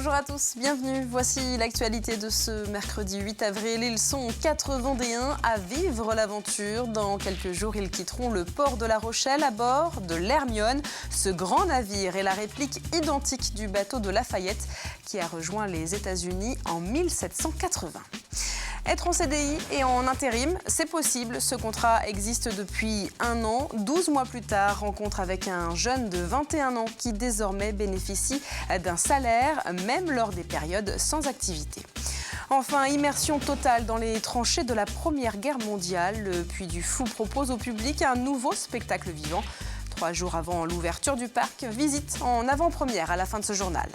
Bonjour à tous, bienvenue. Voici l'actualité de ce mercredi 8 avril. Ils sont 4 Vendéens à vivre l'aventure. Dans quelques jours, ils quitteront le port de La Rochelle à bord de l'Hermione. Ce grand navire est la réplique identique du bateau de Lafayette qui a rejoint les États-Unis en 1780. Être en CDI et en intérim, c'est possible. Ce contrat existe depuis 1 an. 12 mois plus tard, rencontre avec un jeune de 21 ans qui désormais bénéficie d'un salaire, même lors des périodes sans activité. Enfin, immersion totale dans les tranchées de la Première Guerre mondiale. Le Puy du Fou propose au public un nouveau spectacle vivant. 3 jours avant l'ouverture du parc, visite en avant-première à la fin de ce journal.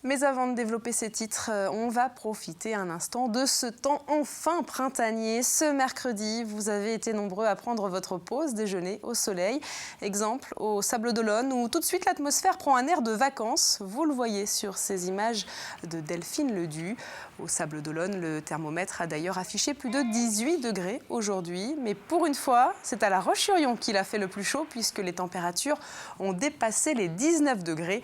Mais avant de développer ces titres, on va profiter un instant de ce temps enfin printanier. Ce mercredi, vous avez été nombreux à prendre votre pause déjeuner au soleil. Exemple au Sables d'Olonne où tout de suite l'atmosphère prend un air de vacances. Vous le voyez sur ces images de Delphine Ledu. Au Sables d'Olonne, le thermomètre a d'ailleurs affiché plus de 18 degrés aujourd'hui. Mais pour une fois, c'est à La Roche-sur-Yon qu'il a fait le plus chaud puisque les températures ont dépassé les 19 degrés.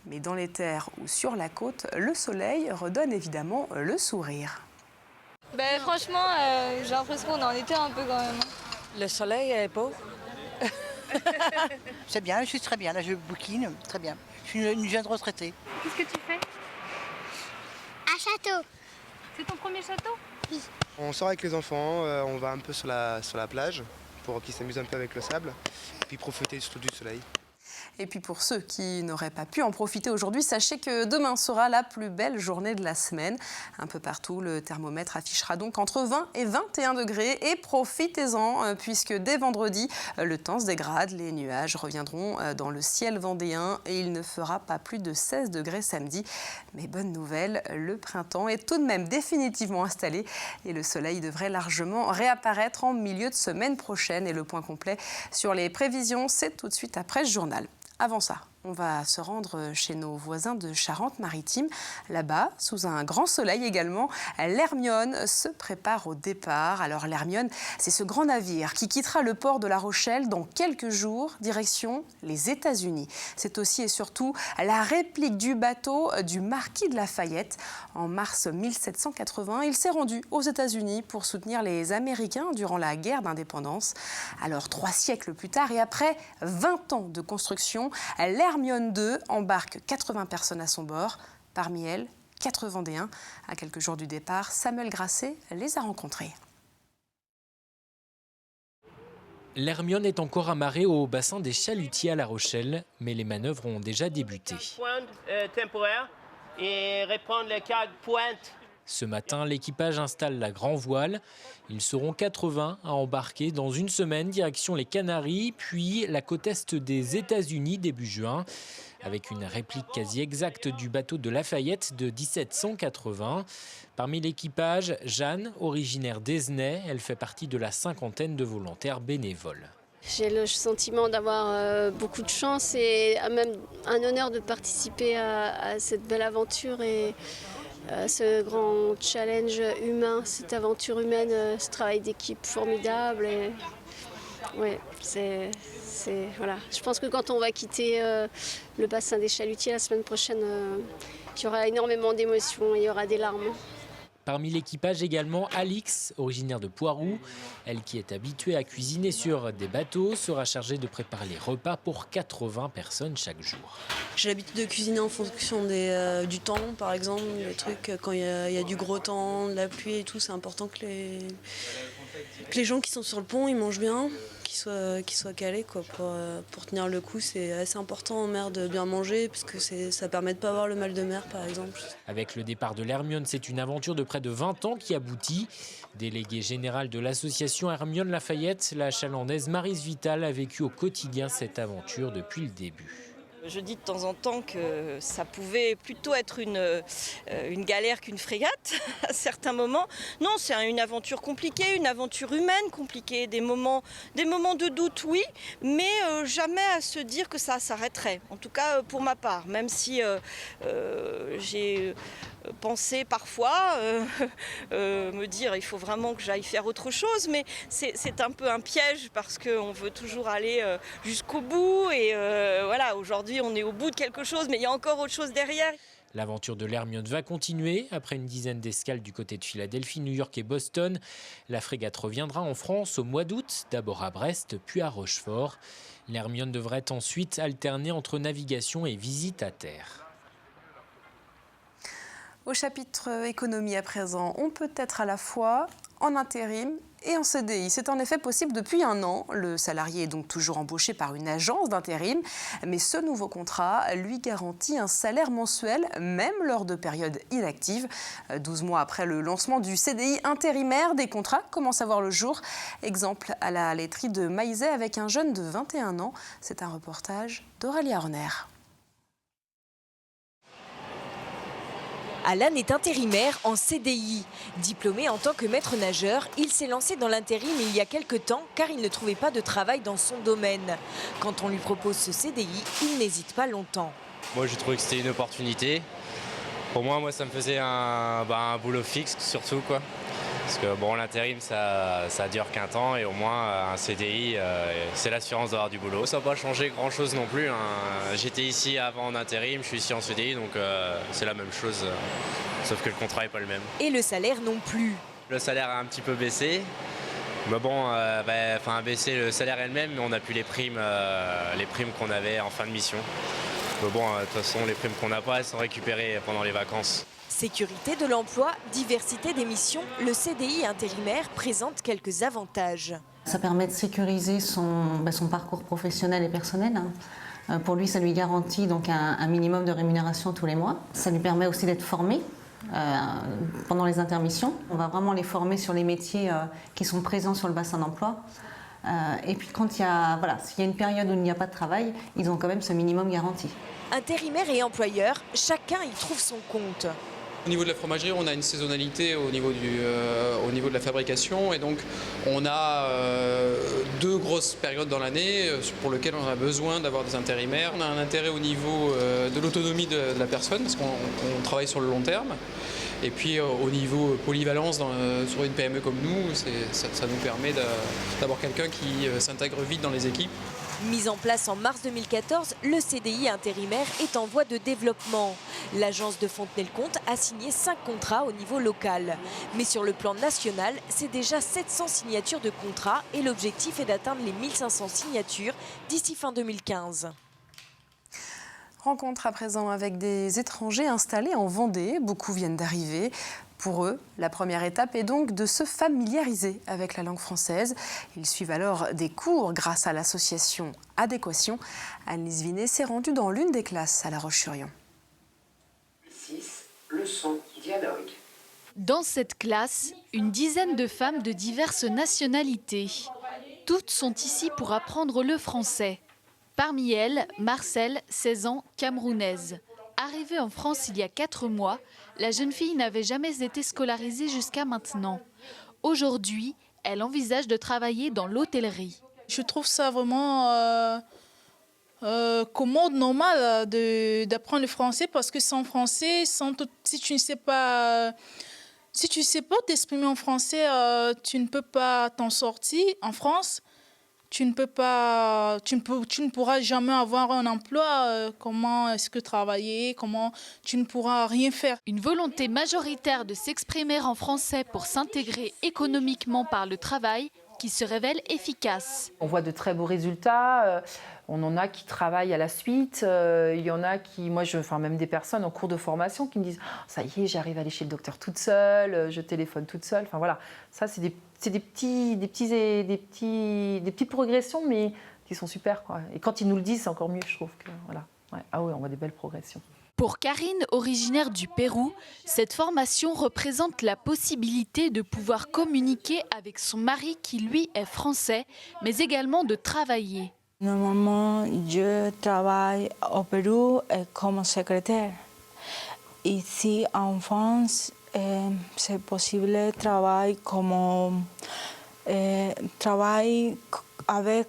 Mais dans les terres ou sur la côte, le soleil redonne évidemment le sourire. Franchement, j'ai l'impression qu'on est en été un peu quand même. Le soleil est beau. C'est bien, je suis très bien. Là, je bouquine, très bien. Je suis une jeune retraitée. Qu'est-ce que tu fais? Un château. C'est ton premier château? Oui. On sort avec les enfants, on va un peu sur la plage pour qu'ils s'amusent un peu avec le sable, puis profiter surtout du soleil. Et puis pour ceux qui n'auraient pas pu en profiter aujourd'hui, sachez que demain sera la plus belle journée de la semaine. Un peu partout, le thermomètre affichera donc entre 20 et 21 degrés. Et profitez-en, puisque dès vendredi, le temps se dégrade. Les nuages reviendront dans le ciel vendéen et il ne fera pas plus de 16 degrés samedi. Mais bonne nouvelle, le printemps est tout de même définitivement installé et le soleil devrait largement réapparaître en milieu de semaine prochaine. Et le point complet sur les prévisions, c'est tout de suite après ce journal. Avant ça, on va se rendre chez nos voisins de Charente-Maritime. Là-bas, sous un grand soleil également, l'Hermione se prépare au départ. Alors l'Hermione, c'est ce grand navire qui quittera le port de La Rochelle dans quelques jours, direction les États-Unis. C'est aussi et surtout la réplique du bateau du marquis de Lafayette. En mars 1780, il s'est rendu aux États-Unis pour soutenir les Américains durant la guerre d'indépendance. Alors 3 siècles plus tard et après 20 ans de construction, l'Hermione 2 embarque 80 personnes à son bord. Parmi elles, 4 Vendéens. À quelques jours du départ, Samuel Grasset les a rencontrés. L'Hermione est encore amarrée au bassin des Chalutiers à La Rochelle, mais les manœuvres ont déjà débuté. Pointe temporaire et reprendre les 4 pointes. Ce matin, l'équipage installe la grand voile. Ils seront 80 à embarquer dans une semaine, direction les Canaries, puis la côte est des États-Unis début juin, avec une réplique quasi exacte du bateau de Lafayette de 1780. Parmi l'équipage, Jeanne, originaire d'Esnay, elle fait partie de la 50aine de volontaires bénévoles. J'ai le sentiment d'avoir beaucoup de chance et même un honneur de participer à cette belle aventure et ce grand challenge humain, cette aventure humaine, ce travail d'équipe formidable. Et ouais, voilà. Je pense que quand on va quitter le bassin des Chalutiers la semaine prochaine, il y aura énormément d'émotions, il y aura des larmes. Parmi l'équipage également, Alix, originaire de Poiroux. Elle qui est habituée à cuisiner sur des bateaux, sera chargée de préparer les repas pour 80 personnes chaque jour. J'ai l'habitude de cuisiner en fonction du temps, par exemple, les trucs quand il y a du gros temps, de la pluie et tout. C'est important que les gens qui sont sur le pont, ils mangent bien, qu'ils soient calés quoi, pour tenir le coup. C'est assez important en mer de bien manger parce que ça permet de ne pas avoir le mal de mer, par exemple. Avec le départ de l'Hermione, c'est une aventure de près de 20 ans qui aboutit. Déléguée générale de l'association Hermione Lafayette, la chalandaise Maryse Vital a vécu au quotidien cette aventure depuis le début. Je dis de temps en temps que ça pouvait plutôt être une galère qu'une frégate à certains moments. Non, c'est une aventure compliquée, une aventure humaine compliquée, des moments de doute, oui, mais jamais à se dire que ça s'arrêterait. En tout cas pour ma part, même si j'ai penser parfois, me dire il faut vraiment que j'aille faire autre chose, mais c'est un peu un piège parce qu'on veut toujours aller jusqu'au bout et voilà, aujourd'hui on est au bout de quelque chose mais il y a encore autre chose derrière. L'aventure de l'Hermione va continuer. Après une dizaine d'escales du côté de Philadelphie, New York et Boston, la frégate reviendra en France au mois d'août, d'abord à Brest, puis à Rochefort. L'Hermione devrait ensuite alterner entre navigation et visite à terre. Au chapitre économie à présent, on peut être à la fois en intérim et en CDI. C'est en effet possible depuis 1 an. Le salarié est donc toujours embauché par une agence d'intérim, mais ce nouveau contrat lui garantit un salaire mensuel, même lors de périodes inactives. 12 mois après le lancement du CDI intérimaire, des contrats commencent à voir le jour. Exemple à la laiterie de Maizet avec un jeune de 21 ans. C'est un reportage d'Aurélie Horner. Alan est intérimaire en CDI. Diplômé en tant que maître nageur, il s'est lancé dans l'intérim il y a quelques temps car il ne trouvait pas de travail dans son domaine. Quand on lui propose ce CDI, il n'hésite pas longtemps. Moi j'ai trouvé que c'était une opportunité. Pour moi ça me faisait un boulot fixe surtout quoi. Parce que bon, l'intérim ça dure qu'un temps et au moins un CDI c'est l'assurance d'avoir du boulot. Ça n'a pas changé grand chose non plus. J'étais ici avant en intérim, je suis ici en CDI donc c'est la même chose. Sauf que le contrat n'est pas le même. Et le salaire non plus. Le salaire a un petit peu baissé. Mais bon, baissé le salaire elle-même, mais on n'a plus les primes qu'on avait en fin de mission. Mais bon, de toute façon les primes qu'on n'a pas elles sont récupérées pendant les vacances. Sécurité de l'emploi, diversité des missions, le CDI intérimaire présente quelques avantages. Ça permet de sécuriser son parcours professionnel et personnel. Pour lui, ça lui garantit donc un minimum de rémunération tous les mois. Ça lui permet aussi d'être formé pendant les intermissions. On va vraiment les former sur les métiers qui sont présents sur le bassin d'emploi. Et puis s'il y a une période où il n'y a pas de travail, ils ont quand même ce minimum garanti. Intérimaire et employeur, chacun y trouve son compte. Au niveau de la fromagerie, on a une saisonnalité au niveau de la fabrication et donc on a 2 grosses périodes dans l'année pour lesquelles on a besoin d'avoir des intérimaires. On a un intérêt au niveau de l'autonomie de la personne parce qu'on travaille sur le long terme. Et puis au niveau polyvalence sur une PME comme nous, ça nous permet d'avoir quelqu'un qui s'intègre vite dans les équipes. Mis en place en mars 2014, le CDI intérimaire est en voie de développement. L'agence de Fontenay-le-Comte a signé 5 contrats au niveau local. Mais sur le plan national, c'est déjà 700 signatures de contrats et l'objectif est d'atteindre les 1500 signatures d'ici fin 2015. Rencontre à présent avec des étrangers installés en Vendée. Beaucoup viennent d'arriver. Pour eux, la première étape est donc de se familiariser avec la langue française. Ils suivent alors des cours grâce à l'association Adéquation. Annelise Vinet s'est rendue dans l'une des classes à La Roche-sur-Yon. 6. Leçon dialogue. Dans cette classe, une dizaine de femmes de diverses nationalités. Toutes sont ici pour apprendre le français. Parmi elles, Marcel, 16 ans, camerounaise. Arrivée en France il y a 4 mois, la jeune fille n'avait jamais été scolarisée jusqu'à maintenant. Aujourd'hui, elle envisage de travailler dans l'hôtellerie. Je trouve ça vraiment commode, normal d'apprendre le français parce que sans français, si tu ne sais pas t'exprimer en français, tu ne peux pas t'en sortir en France. Tu ne pourras jamais avoir un emploi. Comment est-ce que travailler? Tu ne pourras rien faire. Une volonté majoritaire de s'exprimer en français pour s'intégrer économiquement par le travail qui se révèle efficace. On voit de très beaux résultats. On en a qui travaillent à la suite. Il y en a qui, même des personnes en cours de formation qui me disent « ça y est, j'arrive à aller chez le docteur toute seule, je téléphone toute seule ». Enfin voilà, ça c'est des petites progressions, mais qui sont super, quoi. Et quand ils nous le disent, c'est encore mieux, je trouve que voilà. Ouais. Ah oui, on voit des belles progressions. Pour Karine, originaire du Pérou, cette formation représente la possibilité de pouvoir communiquer avec son mari qui, lui, est français, mais également de travailler. Normalement, je travaille au Pérou comme secrétaire. Ici, en France, c'est possible de travailler avec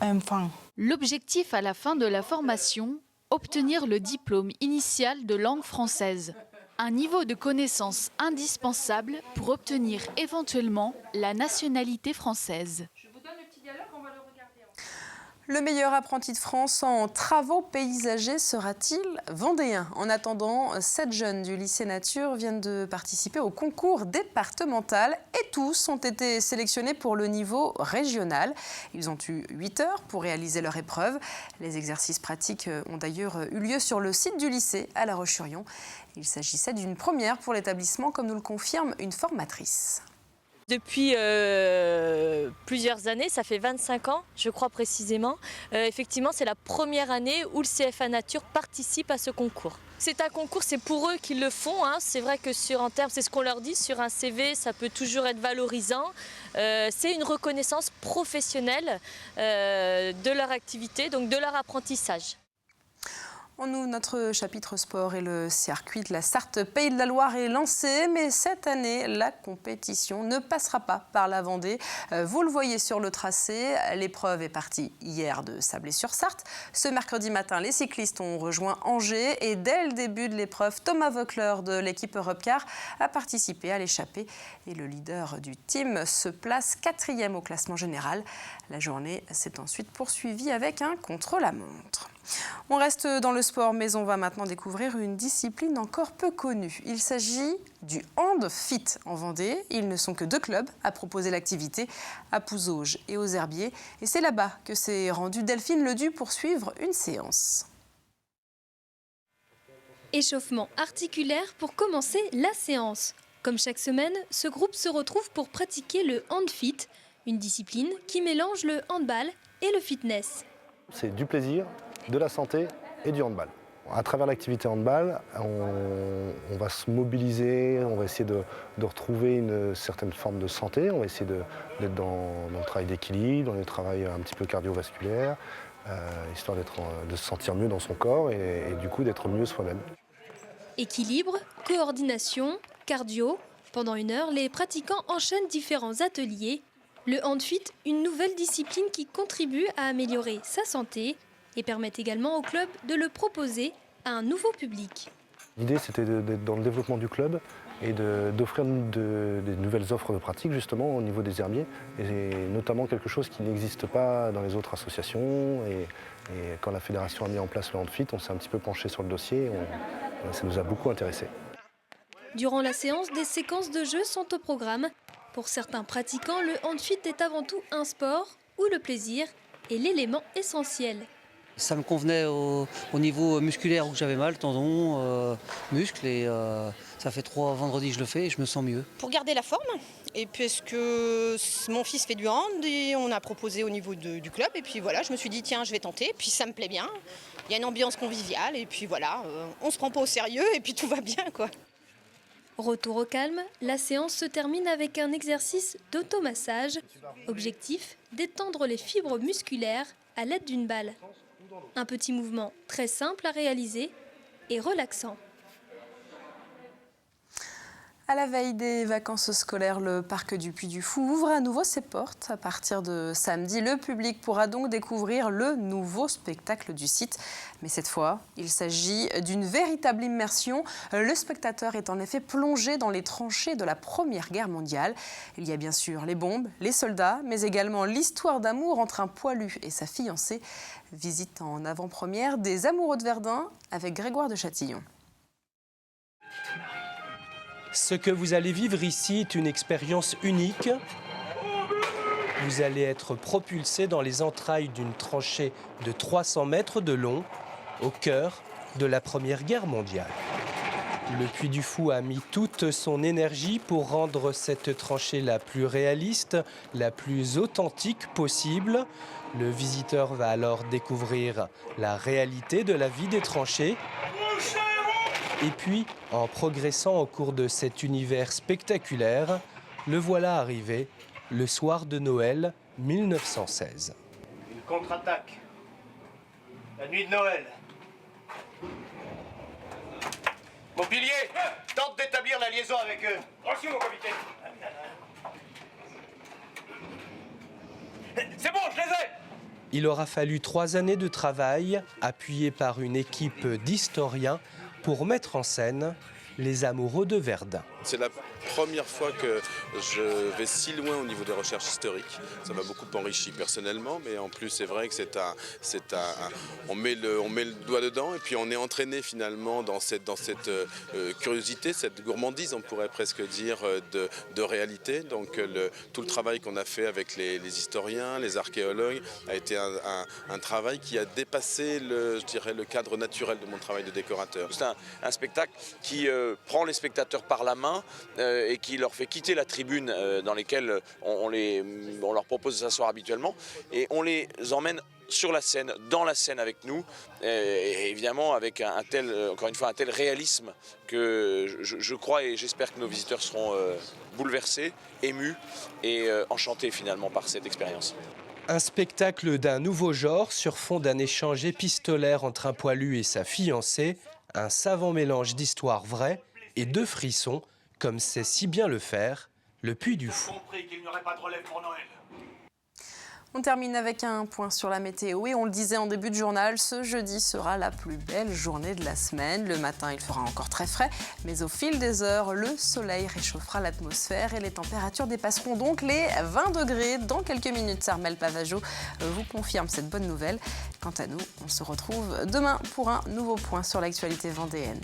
un enfant. L'objectif à la fin de la formation, obtenir le diplôme initial de langue française. Un niveau de connaissance indispensable pour obtenir éventuellement la nationalité française. Le meilleur apprenti de France en travaux paysagers sera-t-il vendéen? En attendant, 7 jeunes du lycée Nature viennent de participer au concours départemental et tous ont été sélectionnés pour le niveau régional. Ils ont eu 8 heures pour réaliser leur épreuve. Les exercices pratiques ont d'ailleurs eu lieu sur le site du lycée à La Roche-sur-Yon. Il s'agissait d'une première pour l'établissement, comme nous le confirme une formatrice. Depuis plusieurs années, ça fait 25 ans, je crois précisément. Effectivement, c'est la première année où le CFA Nature participe à ce concours. C'est un concours, c'est pour eux qu'ils le font. Hein. C'est vrai que en termes, c'est ce qu'on leur dit, sur un CV, ça peut toujours être valorisant. C'est une reconnaissance professionnelle de leur activité, donc de leur apprentissage. Notre chapitre sport et le circuit de la Sarthe Pays de la Loire est lancé, mais cette année, la compétition ne passera pas par la Vendée. Vous le voyez sur le tracé, l'épreuve est partie hier de Sablé-sur-Sarthe. Ce mercredi matin, les cyclistes ont rejoint Angers et dès le début de l'épreuve, Thomas Voeckler de l'équipe Europcar a participé à l'échappée et le leader du team se place 4e au classement général. La journée s'est ensuite poursuivie avec un contre-la-montre. On reste dans le sport, mais on va maintenant découvrir une discipline encore peu connue. Il s'agit du hand-fit en Vendée. Ils ne sont que 2 clubs à proposer l'activité, à Pouzauges et aux Herbiers. Et c'est là-bas que s'est rendue Delphine Ledu pour suivre une séance. Échauffement articulaire pour commencer la séance. Comme chaque semaine, ce groupe se retrouve pour pratiquer le hand-fit, une discipline qui mélange le handball et le fitness. C'est du plaisir, de la santé et du handball. À travers l'activité handball, on va se mobiliser, on va essayer de retrouver une certaine forme de santé, on va essayer d'être dans le travail d'équilibre, dans le travail un petit peu cardiovasculaire, histoire de se sentir mieux dans son corps et du coup d'être mieux soi-même. Équilibre, coordination, cardio. Pendant 1 heure, les pratiquants enchaînent différents ateliers. Le hand-fit, une nouvelle discipline qui contribue à améliorer sa santé et permet également au club de le proposer à un nouveau public. L'idée, c'était d'être dans le développement du club et d'offrir des nouvelles offres de pratique justement au niveau des herbiers, et notamment quelque chose qui n'existe pas dans les autres associations. Et quand la fédération a mis en place le hand-fit, on s'est un petit peu penché sur le dossier, ça nous a beaucoup intéressés. Durant la séance, des séquences de jeux sont au programme. Pour certains pratiquants, le hand-fit est avant tout un sport où le plaisir est l'élément essentiel. Ça me convenait au niveau musculaire où j'avais mal, tendons, muscles, et ça fait 3 vendredis que je le fais et je me sens mieux. Pour garder la forme, et puisque mon fils fait du hand, et on a proposé au niveau du club, et puis voilà, je me suis dit tiens, je vais tenter, puis ça me plaît bien. Il y a une ambiance conviviale, et puis voilà, on se prend pas au sérieux, et puis tout va bien, quoi. Retour au calme, la séance se termine avec un exercice d'automassage. Objectif, détendre les fibres musculaires à l'aide d'une balle. Un petit mouvement très simple à réaliser et relaxant. À la veille des vacances scolaires, le parc du Puy du Fou ouvre à nouveau ses portes. À partir de samedi, le public pourra donc découvrir le nouveau spectacle du site. Mais cette fois, il s'agit d'une véritable immersion. Le spectateur est en effet plongé dans les tranchées de la Première Guerre mondiale. Il y a bien sûr les bombes, les soldats, mais également l'histoire d'amour entre un poilu et sa fiancée. Visite en avant-première des Amoureux de Verdun avec Grégoire de Châtillon. Ce que vous allez vivre ici est une expérience unique. Vous allez être propulsé dans les entrailles d'une tranchée de 300 mètres de long, au cœur de la Première Guerre mondiale. Le Puy du Fou a mis toute son énergie pour rendre cette tranchée la plus réaliste, la plus authentique possible. Le visiteur va alors découvrir la réalité de la vie des tranchées. Et puis, en progressant au cours de cet univers spectaculaire, le voilà arrivé le soir de Noël 1916. Une contre-attaque. La nuit de Noël. Mon pilier, tente d'établir la liaison avec eux. Reçu, mon capitaine. C'est bon, je les ai. Il aura fallu 3 années de travail, appuyé par une équipe d'historiens, pour mettre en scène les amoureux de Verdun. C'est la première fois que je vais si loin au niveau des recherches historiques. Ça m'a beaucoup enrichi personnellement, mais en plus c'est vrai que on met le doigt dedans et puis on est entraîné finalement dans cette curiosité, cette gourmandise, on pourrait presque dire, de réalité. Donc tout le travail qu'on a fait avec les historiens, les archéologues a été un travail qui a dépassé je dirais, le cadre naturel de mon travail de décorateur. C'est un spectacle qui prend les spectateurs par la main et qui leur fait quitter la tribune dans laquelle on leur propose de s'asseoir habituellement et on les emmène sur la scène, dans la scène avec nous, et évidemment avec encore une fois un tel réalisme que je crois et j'espère que nos visiteurs seront bouleversés, émus et enchantés finalement par cette expérience. Un spectacle d'un nouveau genre sur fond d'un échange épistolaire entre un poilu et sa fiancée, un savant mélange d'histoires vraies et de frissons, comme sait si bien le faire le Puy du Fou. On termine avec un point sur la météo et on le disait en début de journal, ce jeudi sera la plus belle journée de la semaine. Le matin, il fera encore très frais, mais au fil des heures, le soleil réchauffera l'atmosphère et les températures dépasseront donc les 20 degrés. Dans quelques minutes, Sarmel Pavageau vous confirme cette bonne nouvelle. Quant à nous, on se retrouve demain pour un nouveau point sur l'actualité vendéenne.